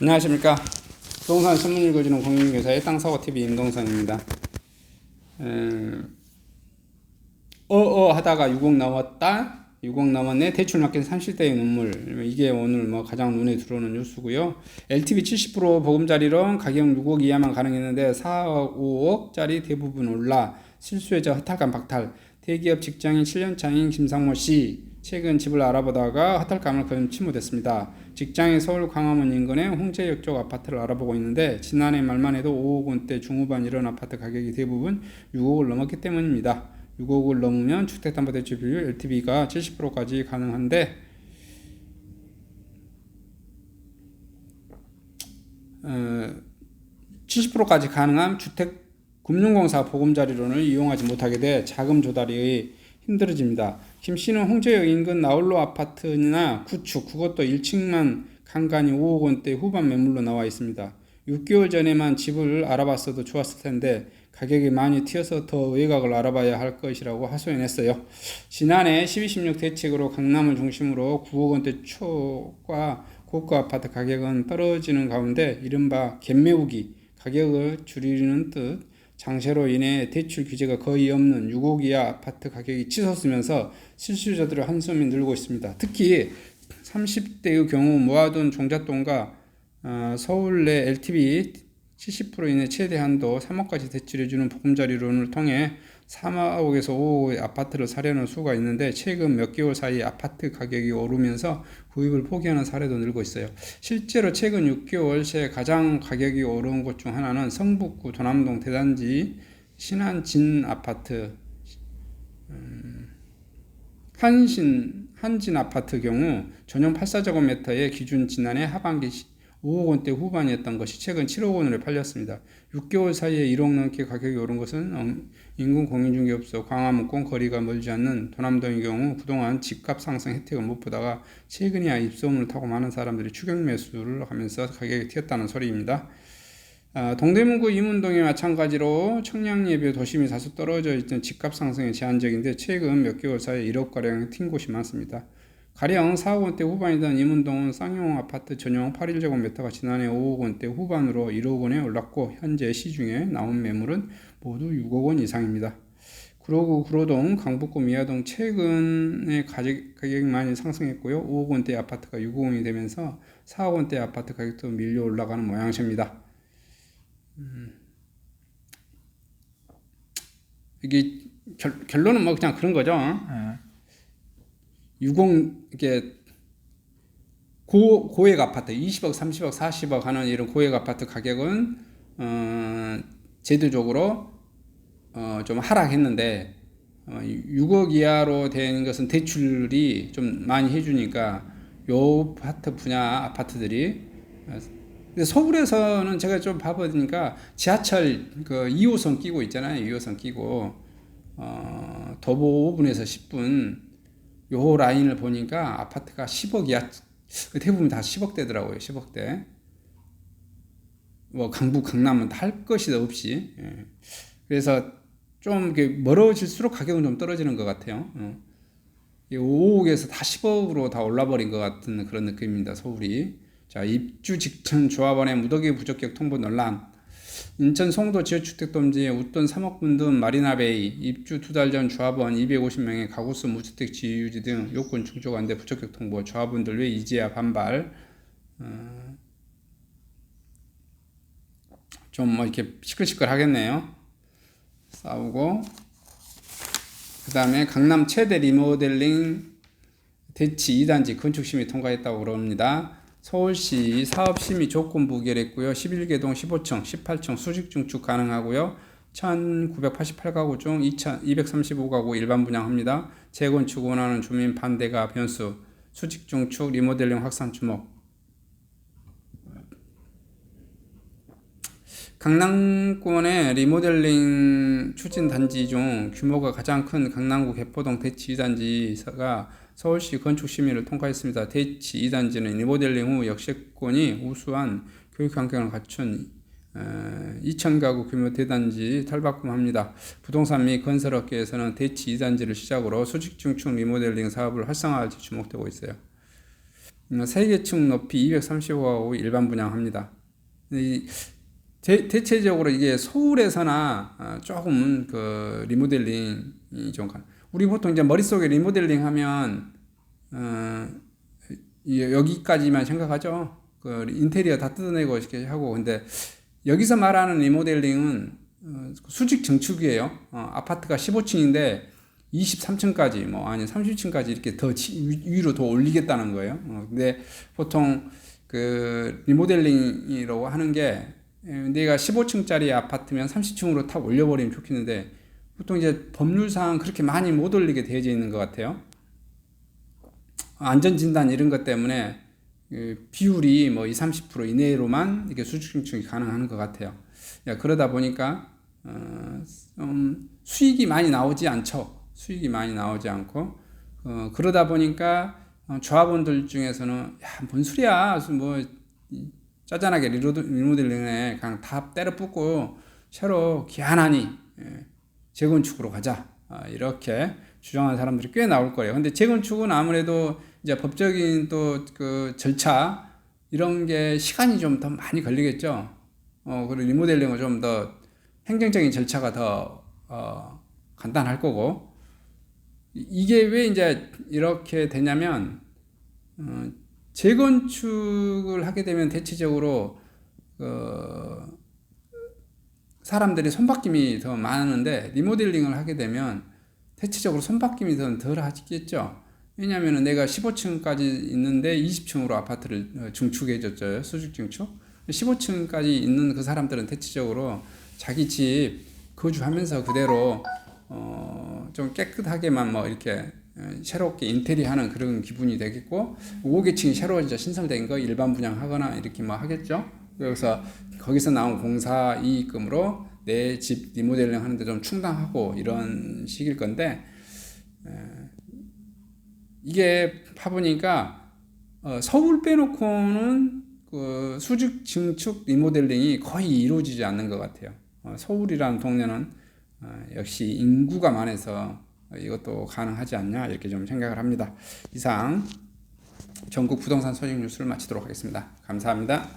안녕하십니까. 부동산 신문 읽어주는 공인중개사의 땅사고TV 임동선입니다. 하다가 60 넘었다, 60 넘었네, 대출 맡긴 30대의 눈물. 이게 오늘 가장 눈에 들어오는 뉴스고요. LTV 70% 보금자리론 가격 6억 이하만 가능했는데 4억, 5억짜리 대부분 올라 실수요자 허탈감 박탈. 대기업 직장인 7년차인 김상모 씨, 최근 집을 알아보다가 허탈감을 금치 못했습니다. 직장인 서울 광화문 인근의 홍제역 쪽 아파트를 알아보고 있는데 지난해 말만 해도 5억 원대 중후반 이런 아파트 가격이 대부분 6억을 넘었기 때문입니다. 6억을 넘으면 주택담보대출 비율 LTV가 70%까지 가능한데 70%까지 가능한 주택금융공사 보금자리론을 이용하지 못하게 돼 자금 조달이 힘들어집니다. 김 씨는 홍제역 인근 나홀로 아파트나 구축, 그것도 1층만 간간히 5억 원대 후반 매물로 나와 있습니다. 6개월 전에만 집을 알아봤어도 좋았을 텐데 가격이 많이 튀어서 더 외곽을 알아봐야 할 것이라고 하소연했어요. 지난해 12.16 대책으로 강남을 중심으로 9억 원대 초과 고가 아파트 가격은 떨어지는 가운데 이른바 갭매우기, 가격을 줄이는 뜻, 장세로 인해 대출 규제가 거의 없는 6억 이하 아파트 가격이 치솟으면서 실수요자들의 한숨이 늘고 있습니다. 특히 30대의 경우 모아둔 종잣돈과 서울 내 LTV 70% 이내 최대 한도 3억까지 대출해주는 보금자리론을 통해 3억에서 5억의 아파트를 사려는 수가 있는데 최근 몇 개월 사이 아파트 가격이 오르면서 구입을 포기하는 사례도 늘고 있어요. 실제로 최근 6개월 새 가장 가격이 오른 곳 중 하나는 성북구 도남동 대단지 신한진 아파트, 한진 아파트 경우 전용 84제곱미터의 기준 지난해 하반기 5억 원대 후반이었던 것이 최근 7억 원으로 팔렸습니다. 6개월 사이에 1억 넘게 가격이 오른 것은 인근 공인중개업소 광화문권 거리가 멀지 않는 도남동의 경우 그동안 집값 상승 혜택을 못 보다가 최근이야 입소문을 타고 많은 사람들이 추격 매수를 하면서 가격이 튀었다는 소리입니다. 동대문구 이문동이 마찬가지로 청량리에 비해 도심이 다소 떨어져 있던 집값 상승이 제한적인데 최근 몇 개월 사이에 1억가량 튄 곳이 많습니다. 가령 4억 원대 후반이던 이문동은 쌍용 아파트 전용 81제곱미터가 지난해 5억 원대 후반으로 1억 원에 올랐고 현재 시중에 나온 매물은 모두 6억 원 이상입니다. 구로동, 강북구, 미아동 최근에 가격이 많이 상승했고요. 5억 원대 아파트가 6억 원이 되면서 4억 원대 아파트 가격도 밀려 올라가는 모양새입니다. 이게 결론은 그냥 그런 거죠. 60, 이게 고액 아파트 20억, 30억, 40억 하는 이런 고액 아파트 가격은 제도적으로 좀 하락했는데 6억 이하로 된 것은 대출이 좀 많이 해주니까 요 아파트 분야 아파트들이 근데 서울에서는 제가 좀 봐보니까 지하철 그 2호선 끼고 있잖아요. 2호선 끼고 도보 5분에서 10분 요 라인을 보니까 아파트가 10억 이하 대부분 다 10억대더라고요. 10억대. 강북, 강남은 다 할 것이 없이. 예. 그래서 좀 멀어질수록 가격은 좀 떨어지는 것 같아요. 5억에서 다 10억으로 다 올라버린 것 같은 그런 느낌입니다. 서울이. 자, 입주 직전 조합원의 무더기 부적격 통보 논란. 인천 송도 지역주택단지에 웃돈 3억 분든 마리나베이 입주 2달 전 조합원 250명의 가구수 무주택 지유지 등 요건 충족한데 부적격 통보. 조합원들 왜 이제야 반발. 좀 이렇게 시끌시끌 하겠네요. 싸우고. 그 다음에 강남 최대 리모델링 대치 2단지 건축심의 통과했다고 그럽니다. 서울시 사업심의 조건부 의결했고요. 11개동 15층, 18층 수직 중축 가능하고요. 1988가구 중 235가구 일반 분양합니다. 재건축 원하는 주민 반대가 변수. 수직 중축 리모델링 확산 주목. 강남권의 리모델링 추진 단지 중 규모가 가장 큰 강남구 개포동 대치 2단지가 서울시 건축심의를 통과했습니다. 대치 2단지는 리모델링 후 역세권이 우수한 교육 환경을 갖춘 2,000가구 규모 대단지 탈바꿈합니다. 부동산 및 건설업계에서는 대치 2단지를 시작으로 수직 중축 리모델링 사업을 활성화할지 주목되고 있어요. 3개층 높이 235가구 일반 분양합니다. 대체적으로 이게 서울에서나 조금은 그 리모델링이 좀 우리 보통 이제 머릿속에 리모델링 하면 여기까지만 생각하죠. 그 인테리어 다 뜯어내고 이렇게 하고. 근데 여기서 말하는 리모델링은 수직 증축이에요. 아파트가 15층인데 23층까지 뭐 아니 30층까지 이렇게 더 위로 더 올리겠다는 거예요. 근데 보통 그 리모델링이라고 하는 게 내가 15층짜리 아파트면 30층으로 탁 올려버리면 좋겠는데 보통 이제 법률상 그렇게 많이 못 올리게 되어져 있는 것 같아요. 안전진단 이런 것 때문에 비율이 뭐 20-30% 이내로만 이렇게 수직 증축이 가능한 것 같아요. 그러다 보니까 수익이 많이 나오지 않죠. 수익이 많이 나오지 않고 그러다 보니까 조합원들 중에서는 야, 뭔 소리야, 뭐 짜잔하게 리모델링에 그냥 다 때려 붓고 새로 기한하니 재건축으로 가자, 이렇게 주장하는 사람들이 꽤 나올 거예요. 근데 재건축은 아무래도 이제 법적인 또 그 절차 이런 게 시간이 좀 더 많이 걸리겠죠. 그리고 리모델링은 좀 더 행정적인 절차가 더 간단할 거고. 이게 왜 이제 이렇게 되냐면 재건축을 하게 되면 대체적으로 사람들이 손바뀜이 더 많은데 리모델링을 하게 되면 대체적으로 손바뀜이 더 덜 하겠죠. 왜냐하면 내가 15층까지 있는데 20층으로 아파트를 증축해 줬죠. 수직 증축. 15층까지 있는 그 사람들은 대체적으로 자기 집 거주하면서 그대로 좀 깨끗하게만 뭐 이렇게 새롭게 인테리어하는 그런 기분이 되겠고, 5개층이 새로 이제 신설된 거 일반 분양하거나 이렇게 뭐 하겠죠. 그래서 거기서 나온 공사 이익금으로 내 집 리모델링 하는데 좀 충당하고 이런 식일 건데, 이게 파보니까 서울 빼놓고는 그 수직 증축 리모델링이 거의 이루어지지 않는 것 같아요. 서울이라는 동네는 역시 인구가 많아서 이것도 가능하지 않냐 이렇게 좀 생각을 합니다. 이상 전국 부동산 소식 뉴스를 마치도록 하겠습니다. 감사합니다.